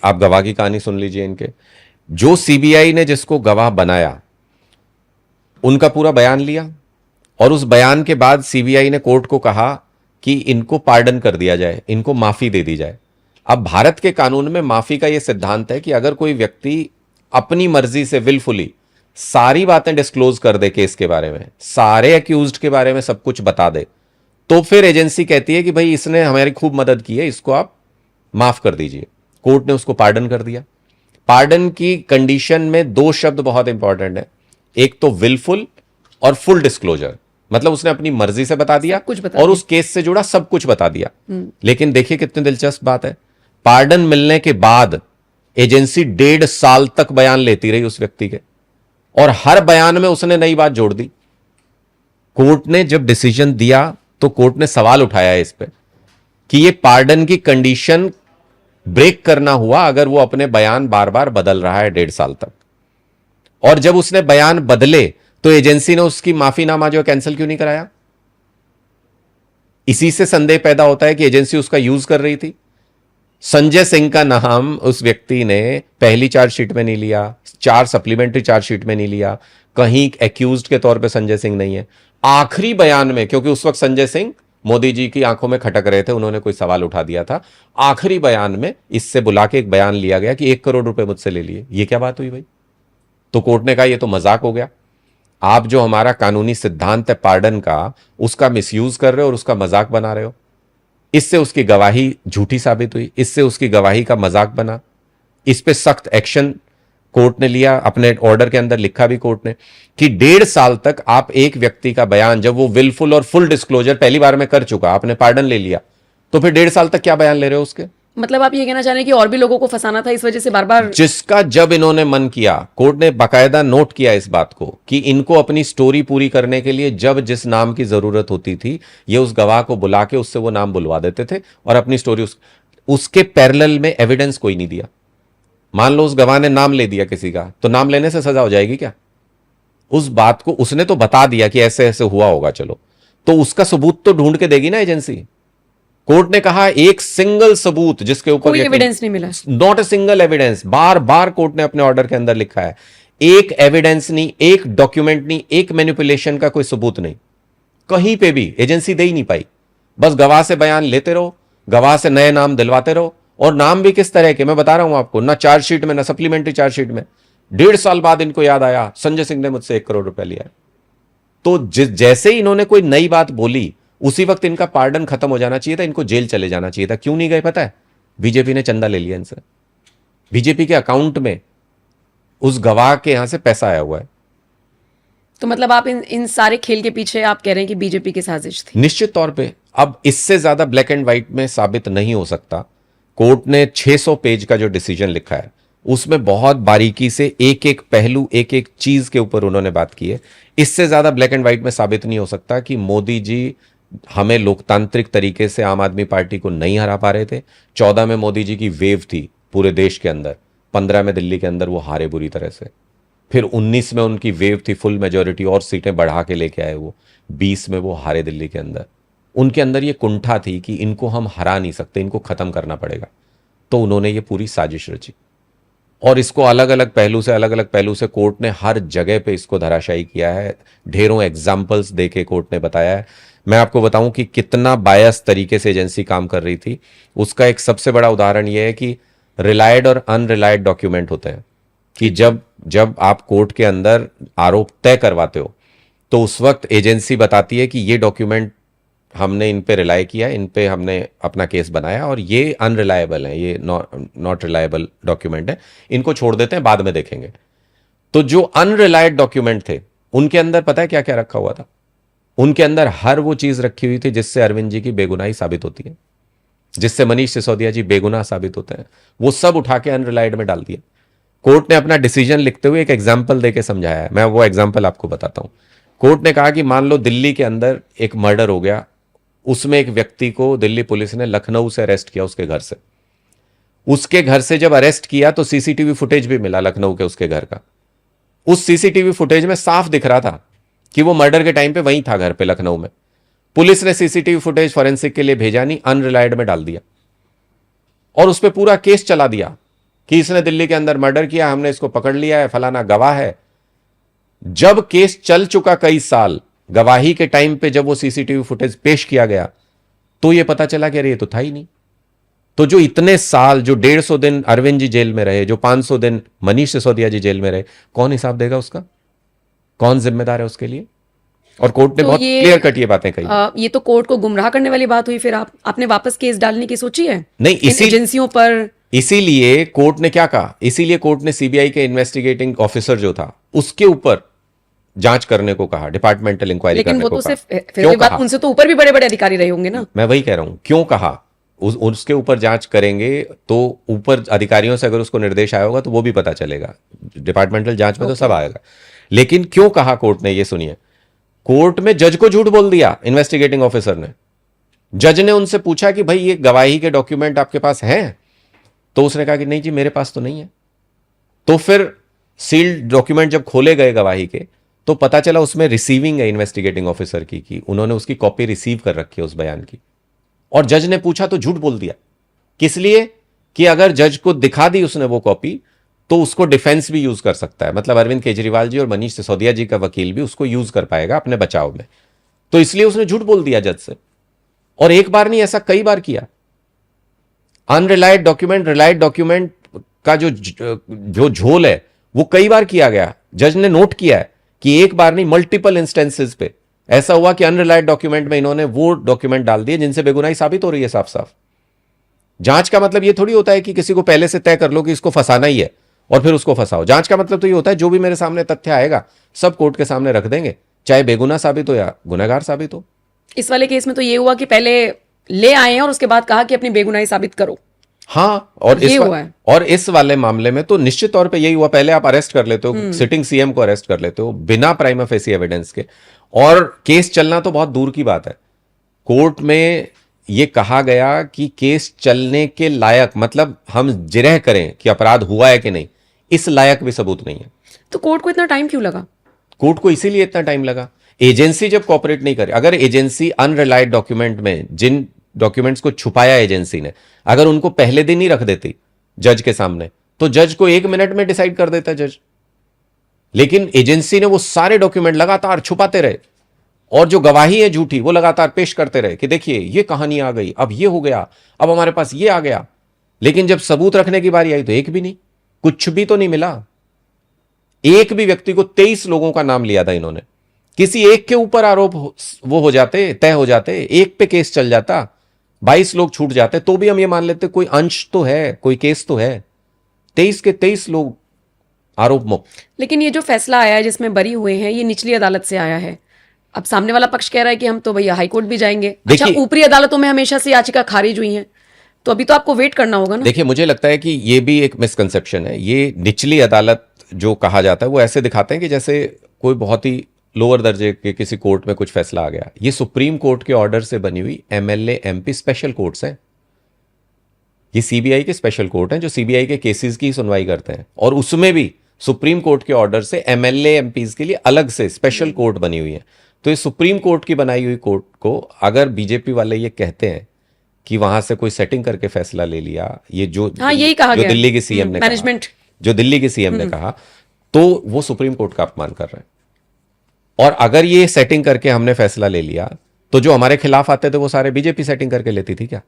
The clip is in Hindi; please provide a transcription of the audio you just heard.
आप गवाह की कहानी सुन लीजिए इनके। जो सीबीआई ने जिसको गवाह बनाया उनका पूरा बयान लिया, और उस बयान के बाद सीबीआई ने कोर्ट को कहा कि इनको पार्डन कर दिया जाए, इनको माफी दे दी जाए। अब भारत के कानून में माफी का यह सिद्धांत है कि अगर कोई व्यक्ति अपनी मर्जी से विलफुली सारी बातें डिस्क्लोज कर दे केस के बारे में, सारे अक्यूज्ड के बारे में सब कुछ बता दे, तो फिर एजेंसी कहती है कि भाई इसने हमारी खूब मदद की है, इसको आप माफ कर दीजिए। कोर्ट ने उसको पार्डन कर दिया। पार्डन की कंडीशन में दो शब्द बहुत इंपॉर्टेंट है, एक तो विलफुल और फुल डिस्क्लोजर। मतलब उसने अपनी मर्जी से बता दिया और उस केस से जुड़ा सब कुछ बता दिया। लेकिन देखिए कितनी दिलचस्प बात है, पार्डन मिलने के बाद एजेंसी 1.5 साल तक बयान लेती रही उस व्यक्ति के, और हर बयान में उसने नई बात जोड़ दी। कोर्ट ने जब डिसीजन दिया तो कोर्ट ने सवाल उठाया इस पे कि ये पार्डन की कंडीशन ब्रेक करना हुआ अगर वो अपने बयान बार बार बदल रहा है 1.5 साल तक, और जब उसने बयान बदले तो एजेंसी ने उसकी माफीनामा जो कैंसिल क्यों नहीं कराया। इसी से संदेह पैदा होता है कि एजेंसी उसका यूज कर रही थी। संजय सिंह का नाम उस व्यक्ति ने पहली चार्जशीट में नहीं लिया, 4 सप्लीमेंट्री चार्जशीट में नहीं लिया, कहीं एक्यूज्ड के तौर पे संजय सिंह नहीं है। आखिरी बयान में, क्योंकि उस वक्त संजय सिंह मोदी जी की आंखों में खटक रहे थे, उन्होंने कोई सवाल उठा दिया था, आखिरी बयान में इससे बुला के एक बयान लिया गया कि 1 करोड़ रुपए मुझसे ले लिए। ये क्या बात हुई भाई। तो कोर्ट ने कहा ये तो मजाक हो गया, आप जो हमारा कानूनी सिद्धांत है पार्डन का, उसका मिसयूज कर रहे हो और उसका मजाक बना रहे हो। इससे उसकी गवाही झूठी साबित हुई, इससे उसकी गवाही का मजाक बना। इस पे सख्त एक्शन कोर्ट ने लिया, अपने ऑर्डर के अंदर लिखा भी कोर्ट ने कि 1.5 साल तक आप एक व्यक्ति का बयान, जब वो विलफुल और फुल डिस्क्लोजर पहली बार में कर चुका, आपने पार्डन ले लिया, तो फिर 1.5 साल तक क्या बयान ले रहे हो उसके। मतलब आप ये कहना चाह रहे हैं कि और भी लोगों को फंसाना था, इस वजह से बार बार जिसका जब इन्होंने मन किया, कोर्ट ने बाकायदा नोट किया इस बात को कि इनको अपनी स्टोरी पूरी करने के लिए जब जिस नाम की जरूरत होती थी, ये उस गवाह को बुला के उससे वो नाम बुलवा देते थे और अपनी स्टोरी उसके पैरेलल में एविडेंस कोई नहीं दिया। मान लो उस गवाह ने नाम ले दिया किसी का, तो नाम लेने से सजा हो जाएगी क्या। उस बात को उसने तो बता दिया कि ऐसे ऐसे हुआ होगा, चलो, तो उसका सबूत तो ढूंढ के देगी ना एजेंसी। कोर्ट ने कहा एक सिंगल सबूत जिसके ऊपर कोई एविडेंस नहीं मिला, not a single evidence. Bar bar court ने अपने ऑर्डर के अंदर लिखा है, एक एविडेंस नहीं, एक डॉक्यूमेंट नहीं, एक मैनिपुलेशन का कोई सबूत नहीं, कहीं पे भी एजेंसी दे ही नहीं पाई। बस गवाह से बयान लेते रहो, गवाह से नए नाम दिलवाते रहो, और नाम भी किस तरह के, मैं बता रहा हूं आपको, ना चार्जशीट में ना सप्लीमेंट्री चार्जशीट में। 1.5 साल बाद इनको याद आया संजय सिंह ने मुझसे 1 करोड़ रुपए लिया। तो जैसे ही इन्होंने कोई नई बात बोली, उसी वक्त इनका पार्डन खत्म हो जाना चाहिए था, इनको जेल चले जाना चाहिए था। क्यों नहीं गए पता है, बीजेपी ने चंदा ले लिया इनसे। बीजेपी के अकाउंट में उस गवाह के यहां से पैसा आया हुआ है। तो मतलब आप इन सारे खेल के पीछे आप कह रहे हैं कि बीजेपी की साजिश थी। निश्चित तौर पे अब इससे ज्यादा ब्लैक एंड व्हाइट में साबित नहीं हो सकता। कोर्ट ने 600 पेज का जो डिसीजन लिखा है उसमें बहुत बारीकी से एक एक पहलू, एक एक चीज के ऊपर उन्होंने बात की है। इससे ज्यादा ब्लैक एंड व्हाइट में साबित नहीं हो सकता कि मोदी जी हमें लोकतांत्रिक तरीके से आम आदमी पार्टी को नहीं हरा पा रहे थे। 14 में मोदी जी की वेव थी पूरे देश के अंदर, 15 में दिल्ली के अंदर वो हारे बुरी तरह से, फिर 19 में उनकी वेव थी फुल मेजोरिटी और सीटें बढ़ा के लेके आए वो, 20 में वो हारे दिल्ली के अंदर। उनके अंदर ये कुंठा थी कि इनको हम हरा नहीं सकते, इनको खत्म करना पड़ेगा। तो उन्होंने ये पूरी साजिश रची और इसको अलग अलग पहलू से कोर्ट ने हर जगह पे इसको धराशायी किया है। ढेरों एग्जाम्पल्स देके कोर्ट ने बताया है। मैं आपको बताऊं कि कितना बायस तरीके से एजेंसी काम कर रही थी, उसका एक सबसे बड़ा उदाहरण यह है कि रिलायड और अनरिलायड डॉक्यूमेंट होते हैं कि जब आप कोर्ट के अंदर आरोप तय करवाते हो तो उस वक्त एजेंसी बताती है कि ये डॉक्यूमेंट हमने इन पे रिलाय किया, इन पे हमने अपना केस बनाया और ये अनरिलायबल है, ये नॉट रिलायबल डॉक्यूमेंट है, इनको छोड़ देते हैं, बाद में देखेंगे। तो जो अनरिलायड डॉक्यूमेंट थे उनके अंदर पता है क्या क्या रखा हुआ था? उनके अंदर हर वो चीज रखी हुई थी जिससे अरविंद जी की बेगुनाही साबित होती है, जिससे मनीष सिसोदिया जी बेगुनाह साबित होते हैं, वो सब उठा के अनरिलायड में डाल दिया। कोर्ट ने अपना डिसीजन लिखते हुए एक एग्जाम्पल देके समझाया है, मैं वो एग्जाम्पल आपको बताता हूं। कोर्ट ने कहा कि मान लो दिल्ली के अंदर एक मर्डर हो गया, उसमें एक व्यक्ति को दिल्ली पुलिस ने लखनऊ से अरेस्ट किया, उसके घर से। उसके घर से जब अरेस्ट किया तो सीसीटीवी फुटेज भी मिला लखनऊ के उसके घर का। उस सीसीटीवी फुटेज में साफ दिख रहा था कि वो मर्डर के टाइम पे वहीं था घर पे लखनऊ में। पुलिस ने सीसीटीवी फुटेज फॉरेंसिक के लिए भेजा नहीं, अनरिलायड में डाल दिया और उस पर पूरा केस चला दिया कि इसने दिल्ली के अंदर मर्डर किया, हमने इसको पकड़ लिया है, फलाना गवाह है। जब केस चल चुका कई साल, गवाही के टाइम पे जब वो सीसीटीवी फुटेज पेश किया गया तो ये पता चला कि अरे ये तो था ही नहीं। तो जो इतने साल, जो 150 दिन अरविंद जी जेल में रहे, जो 500 दिन मनीष सिसोदिया जी जेल में रहे, कौन हिसाब देगा उसका? कौन जिम्मेदार है उसके लिए? और कोर्ट ने तो बहुत ये क्लियर कट ये बातें कही। ये तो कोर्ट को गुमराह करने वाली बात हुई। फिर आपने वापस केस डालने की सोची है नहीं, इन एजेंसियों पर? इसीलिए कोर्ट ने क्या कहा, इसीलिए कोर्ट ने सीबीआई के इन्वेस्टिगेटिंग ऑफिसर जो था उसके ऊपर जांच करने को कहा, डिपार्टमेंटल इंक्वायरी लेकिन करने वो को तो कहा। सिर्फ फिर क्यों भी बात कहा? उनसे तो ऊपर भी बड़े बड़े अधिकारी रहे होंगे ना। मैं वही कह रहा हूं, क्यों कहा? उसके ऊपर जांच करेंगे तो ऊपर अधिकारियों से अगर उसको निर्देश आया होगा तो वो भी पता चलेगा, डिपार्टमेंटल जांच में तो सब आएगा। लेकिन क्यों कहा कोर्ट ने, ये सुनिए। कोर्ट में जज को झूठ बोल दिया इन्वेस्टिगेटिंग ऑफिसर ने। जज ने उनसे पूछा कि भाई ये गवाही के डॉक्यूमेंट आपके पास हैं? तो उसने कहा कि नहीं जी, मेरे पास तो नहीं है। तो फिर सील्ड डॉक्यूमेंट जब खोले गए गवाही के, तो पता चला उसमें रिसीविंग है इन्वेस्टिगेटिंग ऑफिसर की, कि उन्होंने उसकी कॉपी रिसीव कर रखी है उस बयान की। और जज ने पूछा तो झूठ बोल दिया। किस लिए? कि अगर जज को दिखा दी उसने वो कॉपी तो उसको डिफेंस भी यूज कर सकता है, मतलब अरविंद केजरीवाल जी और मनीष सिसोदिया जी का वकील भी उसको यूज कर पाएगा अपने बचाव में। तो इसलिए उसने झूठ बोल दिया जज से। और एक बार नहीं, ऐसा कई बार किया। अनरिलायड डॉक्यूमेंट, रिलायड डॉक्यूमेंट का जो झोल है वो कई बार किया गया। जज ने नोट किया है कि एक बार नहीं, मल्टीपल इंस्टेंसेस पे ऐसा हुआ कि अनरिलायड डॉक्यूमेंट में इन्होंने वो डॉक्यूमेंट डाल दिए जिनसे बेगुनाही साबित हो रही है साफ साफ। जांच का मतलब ये थोड़ी होता है कि किसी को पहले से तय कर लो कि इसको फंसाना ही है और फिर उसको फंसाओ। जांच का मतलब तो ये होता है जो भी मेरे सामने तथ्य आएगा सब कोर्ट के सामने रख देंगे, चाहे बेगुनाह साबित हो या गुनहगार साबित हो। इस वाले केस में तो ये हुआ कि पहले ले आए हैं और उसके बाद कहा कि अपनी बेगुनाही साबित करो। हाँ, और ये हुआ है। और इस वाले मामले में तो निश्चित तौर पे यही हुआ। पहले आप अरेस्ट कर लेते हो, सिटिंग सीएम को अरेस्ट कर लेते हो बिना प्राइमा फेसी एविडेंस के, और केस चलना तो बहुत दूर की बात है। कोर्ट में ये कहा गया कि केस चलने के लायक, मतलब हम जिरह करें कि अपराध हुआ है कि नहीं, इस लायक भी सबूत नहीं है। तो कोर्ट को इतना टाइम क्यों लगा? कोर्ट को इसीलिए इतना टाइम लगा, एजेंसी जब कॉपरेट नहीं करे। अगर एजेंसी अनरिलायड डॉक्यूमेंट में जिन डॉक्यूमेंट्स को छुपाया एजेंसी ने, अगर उनको पहले दिन ही रख देती जज के सामने, तो जज को 1 मिनट में डिसाइड कर देता जज। लेकिन एजेंसी ने वो सारे डॉक्यूमेंट लगातार छुपाते रहे, और जो गवाही है झूठी वो लगातार पेश करते रहे कि देखिए ये कहानी आ गई, अब ये हो गया, अब हमारे पास ये आ गया। लेकिन जब सबूत रखने की बारी आई तो एक भी नहीं, कुछ भी तो नहीं मिला। एक भी व्यक्ति को 23 लोगों का नाम लिया था इन्होंने, किसी एक के ऊपर आरोप वो हो जाते, तय हो जाते, एक पे केस चल जाता, 22 लोग छूट जाते, तो भी हम ये मान लेते कोई अंश तो है, कोई केस तो है। 23 के 23 लोग आरोप मुक्त। लेकिन ये जो फैसला आया है जिसमें बरी हुए हैं, ये निचली अदालत से आया है। अब सामने वाला पक्ष कह रहा है कि हम तो भैया हाईकोर्ट भी जाएंगे। अच्छा, ऊपरी अदालतों में हमेशा से याचिका खारिज हुई है, तो अभी तो आपको वेट करना होगा ना। देखिए, मुझे लगता है कि ये भी एक मिसकंसेप्शन है। ये निचली अदालत जो कहा जाता है वो ऐसे दिखाते हैं कि जैसे कोई बहुत ही लोअर दर्जे के किसी कोर्ट में कुछ फैसला आ गया। ये सुप्रीम कोर्ट के ऑर्डर से बनी हुई एमएलए एमपी स्पेशल कोर्ट्स हैं। ये सीबीआई के स्पेशल कोर्ट हैं जो सीबीआई के केसेस की सुनवाई करते हैं, और उसमें भी सुप्रीम कोर्ट के ऑर्डर से एमएलए एमपीज के लिए अलग से स्पेशल कोर्ट बनी हुई है। तो ये सुप्रीम कोर्ट की बनाई हुई कोर्ट को अगर बीजेपी वाले ये कहते हैं कि वहां से कोई सेटिंग करके फैसला ले लिया, ये जो यही कहा जो गया दिल्ली के सीएम ने मैनेजमेंट, जो दिल्ली के सीएम ने कहा, तो वो सुप्रीम कोर्ट का अपमान कर रहे हैं। और अगर ये सेटिंग करके हमने फैसला ले लिया तो जो हमारे खिलाफ आते थे वो सारे बीजेपी सेटिंग करके लेती थी क्या?